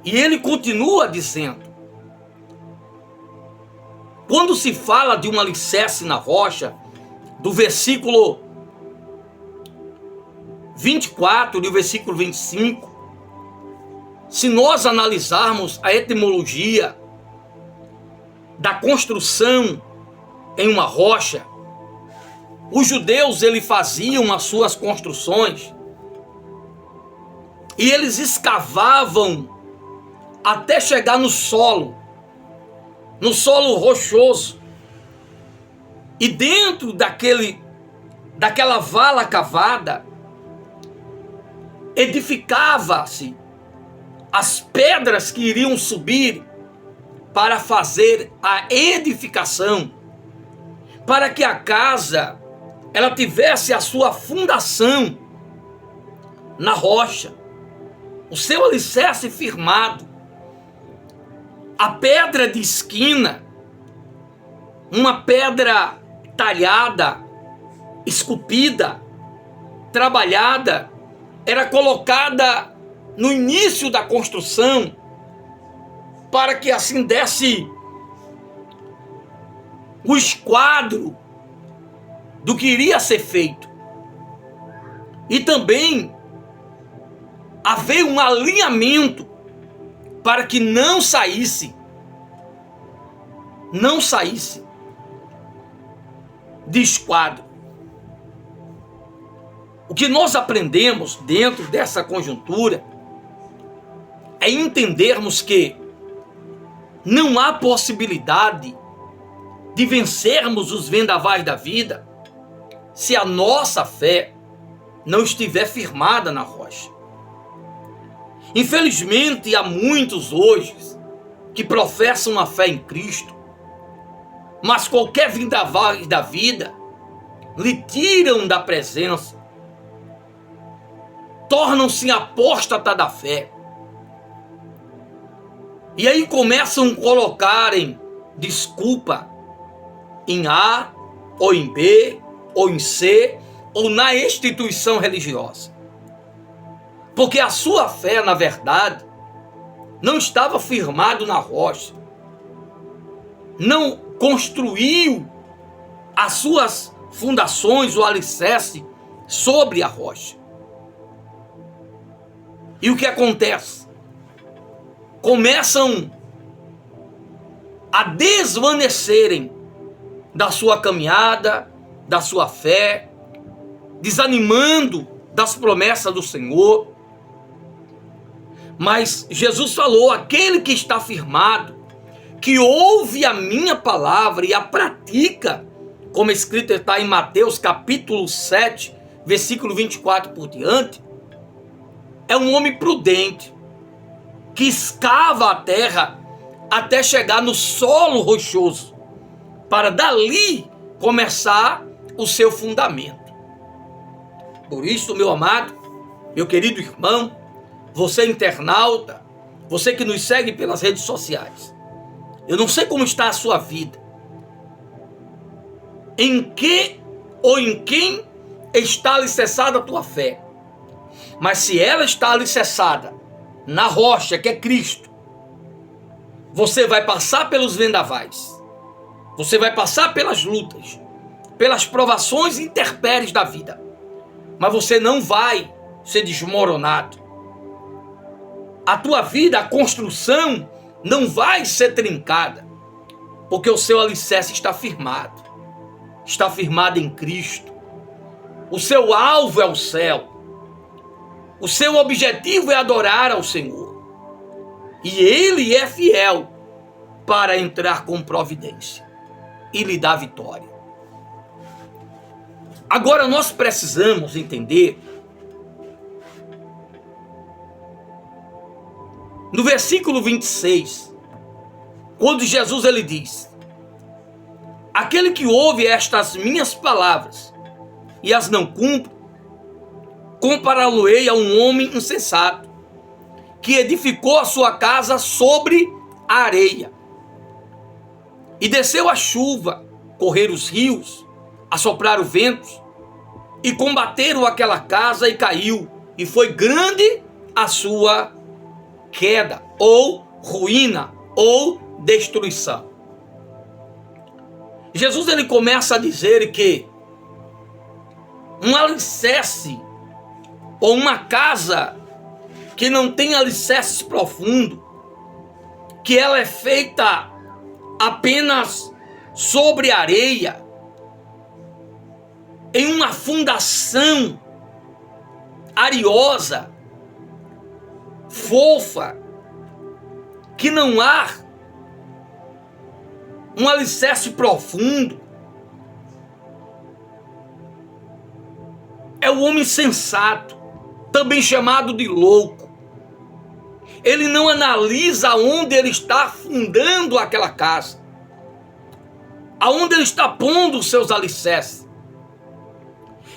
E ele continua dizendo: quando se fala de um alicerce na rocha, do versículo 24 e do versículo 25, se nós analisarmos a etimologia da construção em uma rocha, os judeus eles faziam as suas construções e eles escavavam até chegar no solo rochoso, e dentro daquela vala cavada edificava-se as pedras que iriam subir para fazer a edificação, para que a casa ela tivesse a sua fundação na rocha, o seu alicerce firmado. A pedra de esquina, uma pedra talhada, esculpida, trabalhada, era colocada no início da construção, para que assim desse o esquadro do que iria ser feito. E também haver um alinhamento para que não saísse de esquadro. O que nós aprendemos dentro dessa conjuntura é entendermos que não há possibilidade de vencermos os vendavais da vida se a nossa fé não estiver firmada na rocha. Infelizmente, há muitos hoje que professam a fé em Cristo, mas qualquer vendaval da vida lhe tiram da presença, tornam-se apóstata da fé. E aí começam a colocarem desculpa em A, ou em B, ou em C, ou na instituição religiosa. Porque a sua fé, na verdade, não estava firmado na rocha. Não construiu as suas fundações, o alicerce, sobre a rocha. E o que acontece? Começam a desvanecerem da sua caminhada, da sua fé, desanimando das promessas do Senhor. Mas Jesus falou: aquele que está firmado, que ouve a minha palavra e a pratica, como escrito está em Mateus capítulo 7, versículo 24 por diante, é um homem prudente, que escava a terra até chegar no solo rochoso, para dali começar o seu fundamento. Por isso, meu amado, meu querido irmão, você internauta, você que nos segue pelas redes sociais, eu não sei como está a sua vida, em que ou em quem está alicerçada a tua fé, mas se ela está alicerçada na rocha que é Cristo, você vai passar pelos vendavais, você vai passar pelas lutas, pelas provações e intempéries da vida, mas você não vai ser desmoronado. A tua vida, a construção, não vai ser trincada, porque o seu alicerce está firmado em Cristo. O seu alvo é o céu, o seu objetivo é adorar ao Senhor, e Ele é fiel para entrar com providência e lhe dar vitória. Agora nós precisamos entender, no versículo 26, quando Jesus ele diz: aquele que ouve estas minhas palavras e as não cumpre, compará-lo-ei a um homem insensato, que edificou a sua casa sobre a areia. E desceu a chuva, correram os rios, assopraram ventos, e combateram aquela casa, e caiu, e foi grande a sua queda, ou ruína, ou destruição. Jesus ele começa a dizer que um alicerce ou uma casa que não tem alicerces profundos, que ela é feita apenas sobre areia, em uma fundação ariosa, fofa, que não há um alicerce profundo, é o homem insensato, também chamado de louco. Ele não analisa onde ele está fundando aquela casa, aonde ele está pondo os seus alicerces,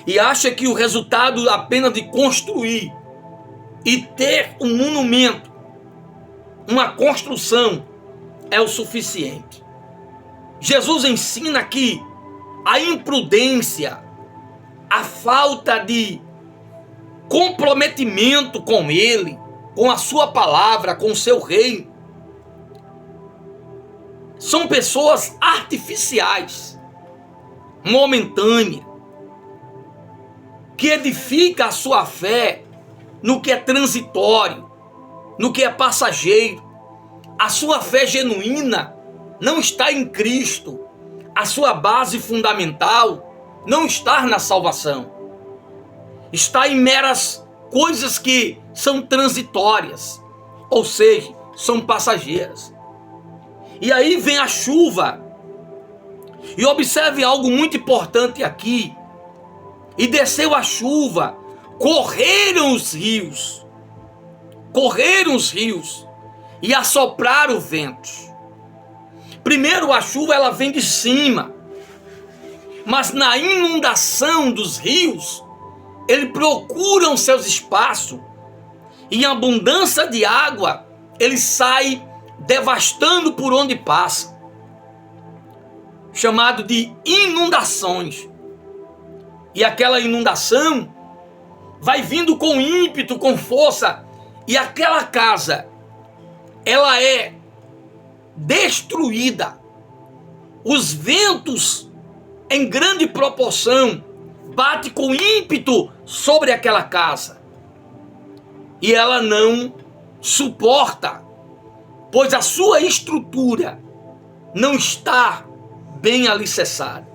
e acha que o resultado apenas de construir e ter um monumento, uma construção, é o suficiente. Jesus ensina que a imprudência, a falta de comprometimento com Ele, com a sua palavra, com o seu reino, são pessoas artificiais, momentâneas, que edifica a sua fé no que é transitório, no que é passageiro. A sua fé genuína não está em Cristo. A sua base fundamental não está na salvação. Está em meras coisas que são transitórias, ou seja, são passageiras. E aí vem a chuva. E observe algo muito importante aqui. E desceu a chuva, correram os rios, e assopraram ventos. Primeiro a chuva ela vem de cima, mas na inundação dos rios, eles procuram seus espaços, e em abundância de água, ele sai devastando por onde passa, chamado de inundações. E aquela inundação vai vindo com ímpeto, com força, e aquela casa, ela é destruída. Os ventos, em grande proporção, batem com ímpeto sobre aquela casa, e ela não suporta, pois a sua estrutura não está bem alicerçada.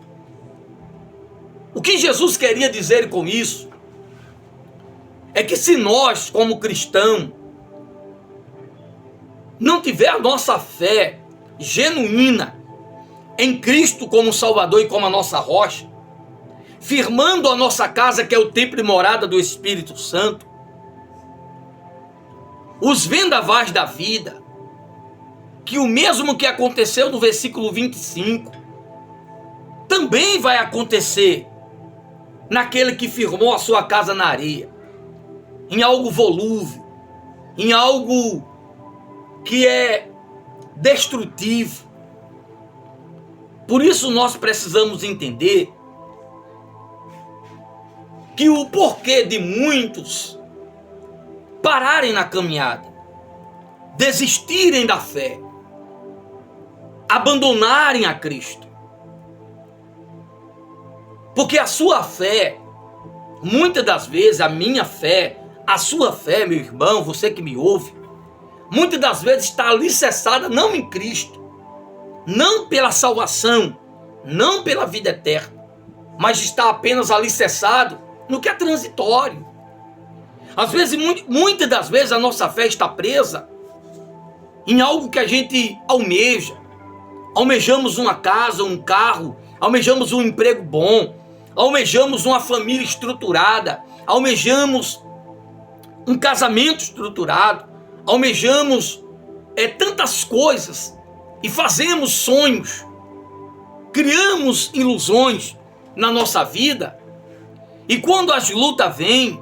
O que Jesus queria dizer com isso é que se nós, como cristãos, não tiver a nossa fé genuína em Cristo como Salvador e como a nossa rocha, firmando a nossa casa, que é o templo e morada do Espírito Santo, os vendavais da vida, que o mesmo que aconteceu no versículo 25, também vai acontecer naquele que firmou a sua casa na areia, em algo volúvel, em algo que é destrutivo. Por isso nós precisamos entender que o porquê de muitos pararem na caminhada, desistirem da fé, abandonarem a Cristo. Porque a sua fé, muitas das vezes a minha fé, a sua fé, meu irmão, você que me ouve, muitas das vezes está alicerçada não em Cristo, não pela salvação, não pela vida eterna, mas está apenas alicerçado no que é transitório. Às vezes, muitas das vezes a nossa fé está presa em algo que a gente almeja. Almejamos uma casa, um carro, almejamos um emprego bom, almejamos uma família estruturada, almejamos um casamento estruturado, almejamos tantas coisas e fazemos sonhos, criamos ilusões na nossa vida, e quando as lutas vêm,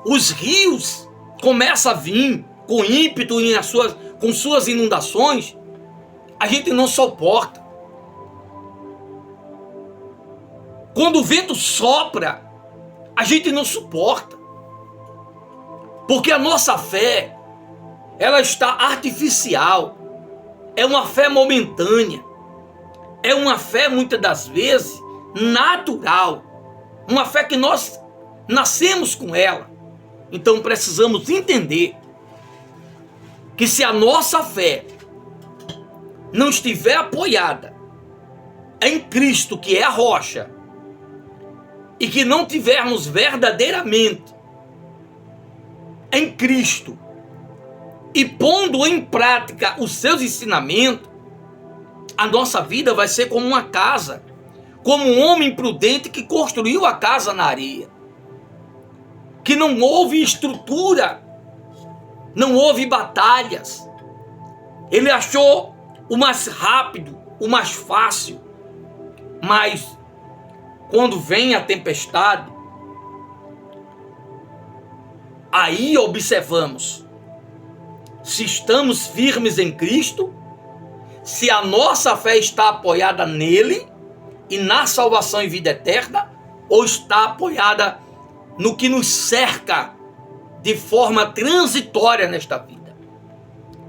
os rios começam a vir com ímpeto e com suas inundações, a gente não suporta. Quando o vento sopra, a gente não suporta. Porque a nossa fé ela está artificial, é uma fé momentânea, é uma fé muitas das vezes natural, uma fé que nós nascemos com ela. Então precisamos entender que se a nossa fé não estiver apoiada em Cristo, que é a rocha, e que não tivermos verdadeiramente em Cristo e pondo em prática os seus ensinamentos, a nossa vida vai ser como uma casa, como um homem prudente que construiu a casa na areia, que não houve estrutura, não houve batalhas. Ele achou o mais rápido, o mais fácil, mas quando vem a tempestade, aí observamos se estamos firmes em Cristo, se a nossa fé está apoiada nele e na salvação e vida eterna, ou está apoiada no que nos cerca de forma transitória nesta vida.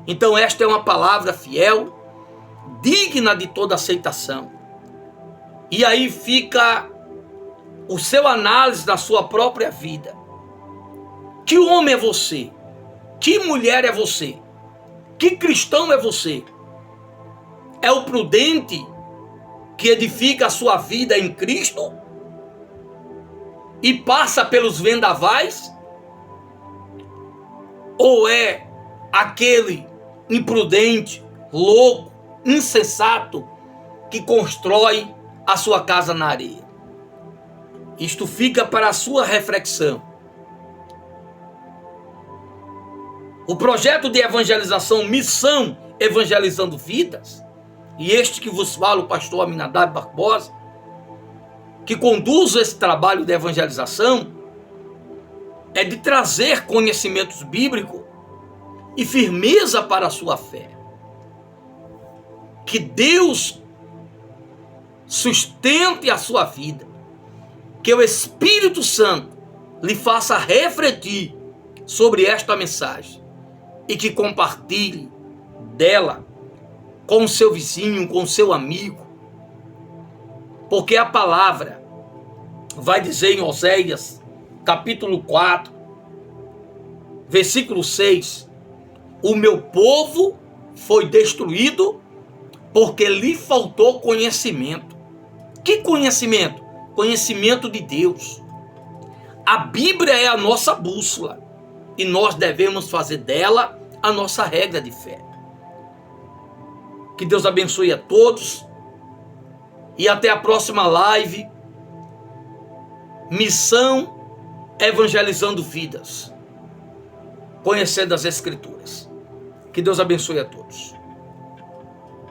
Então esta é uma palavra fiel, digna de toda aceitação. E aí fica o seu análise da sua própria vida. Que homem é você? Que mulher é você? Que cristão é você? É o prudente que edifica a sua vida em Cristo e passa pelos vendavais? Ou é aquele imprudente, louco, insensato que constrói a sua casa na areia? Isto fica para a sua reflexão. O projeto de evangelização Missão Evangelizando Vidas, e este que vos fala o pastor Aminadab Barbosa, que conduz esse trabalho de evangelização, é de trazer conhecimentos bíblicos e firmeza para a sua fé. Que Deus sustente a sua vida, que o Espírito Santo lhe faça refletir sobre esta mensagem e que compartilhe dela com o seu vizinho, com o seu amigo, porque a palavra vai dizer em Oséias, capítulo 4, versículo 6, o meu povo foi destruído porque lhe faltou conhecimento. Que conhecimento? Conhecimento de Deus. A Bíblia é a nossa bússola e nós devemos fazer dela a nossa regra de fé. Que Deus abençoe a todos e até a próxima live. Missão Evangelizando Vidas, conhecendo as Escrituras. Que Deus abençoe a todos.